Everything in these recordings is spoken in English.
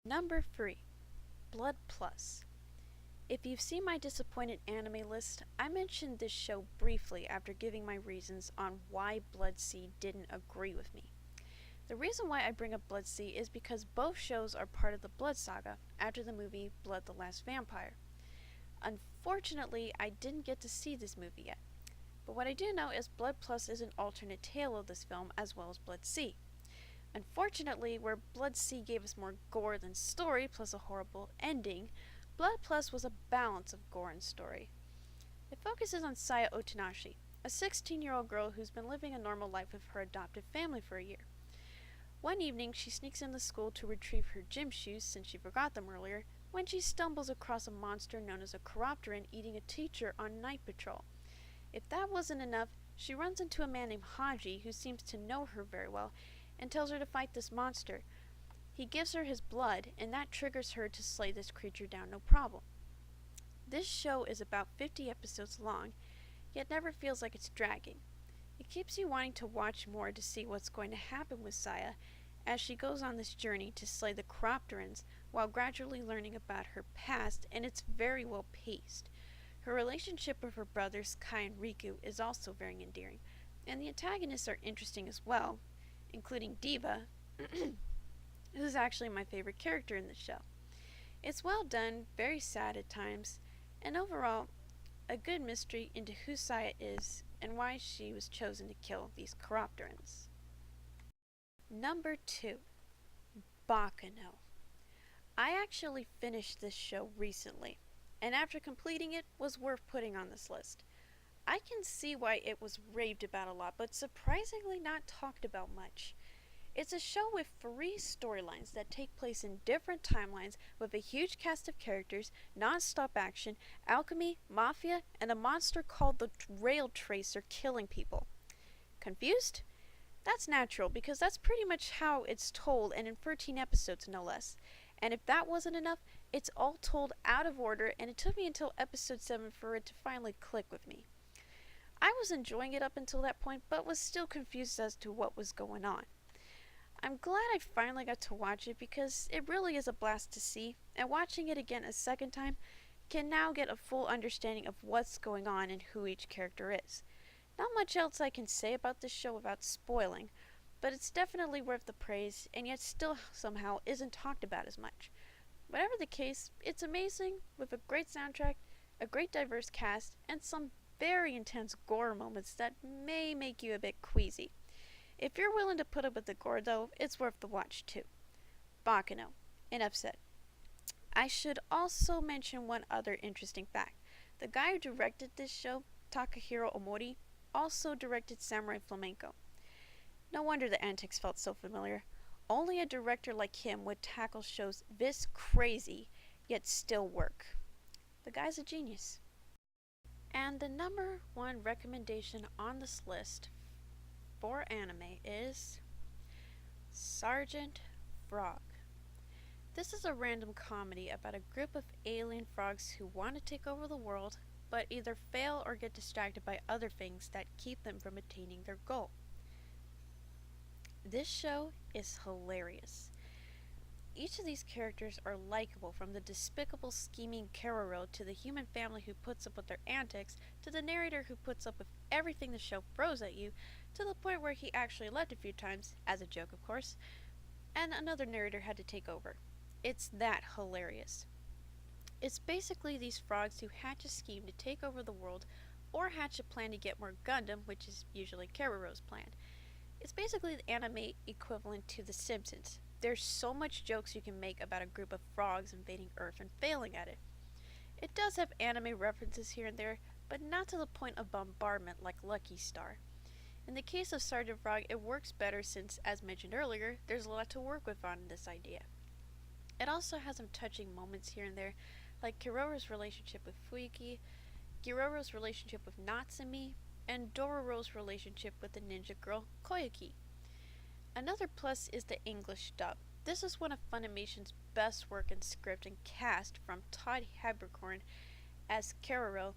Number 3. Blood Plus. If you've seen my disappointed anime list, I mentioned this show briefly after giving my reasons on why Blood Sea didn't agree with me. The reason why I bring up Blood Sea is because both shows are part of the Blood Saga after the movie Blood the Last Vampire. Unfortunately, I didn't get to see this movie yet. But what I do know is Blood Plus is an alternate tale of this film as well as Blood Sea. Unfortunately, where Blood Sea gave us more gore than story plus a horrible ending, Blood Plus was a balance of gore and story. It focuses on Saya Otanashi, a 16-year-old girl who's been living a normal life with her adoptive family for a year. One evening, she sneaks into school to retrieve her gym shoes since she forgot them earlier, when she stumbles across a monster known as a Chiropteran eating a teacher on night patrol. If that wasn't enough, she runs into a man named Haji who seems to know her very well and tells her to fight this monster. He gives her his blood, and that triggers her to slay this creature down no problem. This show is about 50 episodes long, yet never feels like it's dragging. It keeps you wanting to watch more to see what's going to happen with Saya as she goes on this journey to slay the Chiropterans while gradually learning about her past, and it's very well paced. Her relationship with her brothers Kai and Riku is also very endearing, and the antagonists are interesting as well, including Diva, who's actually my favorite character in the show. It's well done, very sad at times, and overall, a good mystery into who Saya is and why she was chosen to kill these Chiropterans. Number 2. Baccano. I actually finished this show recently, and after completing it, was worth putting on this list. I can see why it was raved about a lot, but surprisingly not talked about much. It's a show with 3 storylines that take place in different timelines with a huge cast of characters, non-stop action, alchemy, mafia, and a monster called the Rail Tracer killing people. Confused? That's natural because that's pretty much how it's told and in 13 episodes no less. And if that wasn't enough, it's all told out of order and it took me until episode 7 for it to finally click with me. I was enjoying it up until that point but was still confused as to what was going on. I'm glad I finally got to watch it because it really is a blast to see, and watching it again a second time can now get a full understanding of what's going on and who each character is. Not much else I can say about this show without spoiling, but it's definitely worth the praise and yet still somehow isn't talked about as much. Whatever the case, it's amazing with a great soundtrack, a great diverse cast, and some very intense gore moments that may make you a bit queasy. If you're willing to put up with the gore though, it's worth the watch too. Baccano. Enough said. I should also mention one other interesting fact. The guy who directed this show, Takahiro Omori, also directed Samurai Flamenco. No wonder the antics felt so familiar. Only a director like him would tackle shows this crazy, yet still work. The guy's a genius. And the number 1 recommendation on this list for anime is Sergeant Frog. This is a random comedy about a group of alien frogs who want to take over the world, but either fail or get distracted by other things that keep them from attaining their goal. This show is hilarious. Each of these characters are likable, from the despicable scheming Keroro to the human family who puts up with their antics, to the narrator who puts up with everything the show throws at you, to the point where he actually left a few times, as a joke of course, and another narrator had to take over. It's that hilarious. It's basically these frogs who hatch a scheme to take over the world, or hatch a plan to get more Gundam, which is usually Keroro's plan. It's basically the anime equivalent to The Simpsons. There's so much jokes you can make about a group of frogs invading Earth and failing at it. It does have anime references here and there, but not to the point of bombardment like Lucky Star. In the case of Sergeant Frog, it works better since, as mentioned earlier, there's a lot to work with on this idea. It also has some touching moments here and there, like Keroro's relationship with Fuiki, Giroro's relationship with Natsumi, and Dororo's relationship with the ninja girl Koyuki. Another plus is the English dub. This is one of Funimation's best work in script and cast, from Todd Haberkorn as Keroro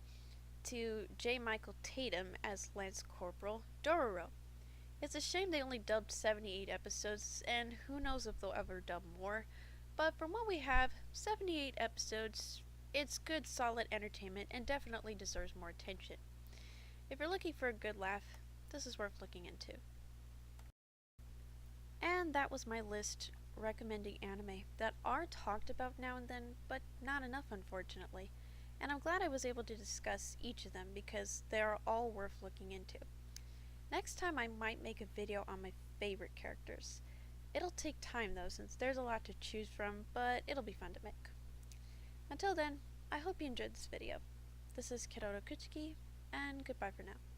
to J. Michael Tatum as Lance Corporal Dororo. It's a shame they only dubbed 78 episodes, and who knows if they'll ever dub more, But from what we have, 78 episodes, it's good solid entertainment and definitely deserves more attention. If you're looking for a good laugh, this is worth looking into. And that was my list recommending anime that are talked about now and then, but not enough unfortunately. And I'm glad I was able to discuss each of them because they are all worth looking into. Next time I might make a video on my favorite characters. It'll take time though since there's a lot to choose from, but it'll be fun to make. Until then, I hope you enjoyed this video. This is Kiroto Kuchiki, and goodbye for now.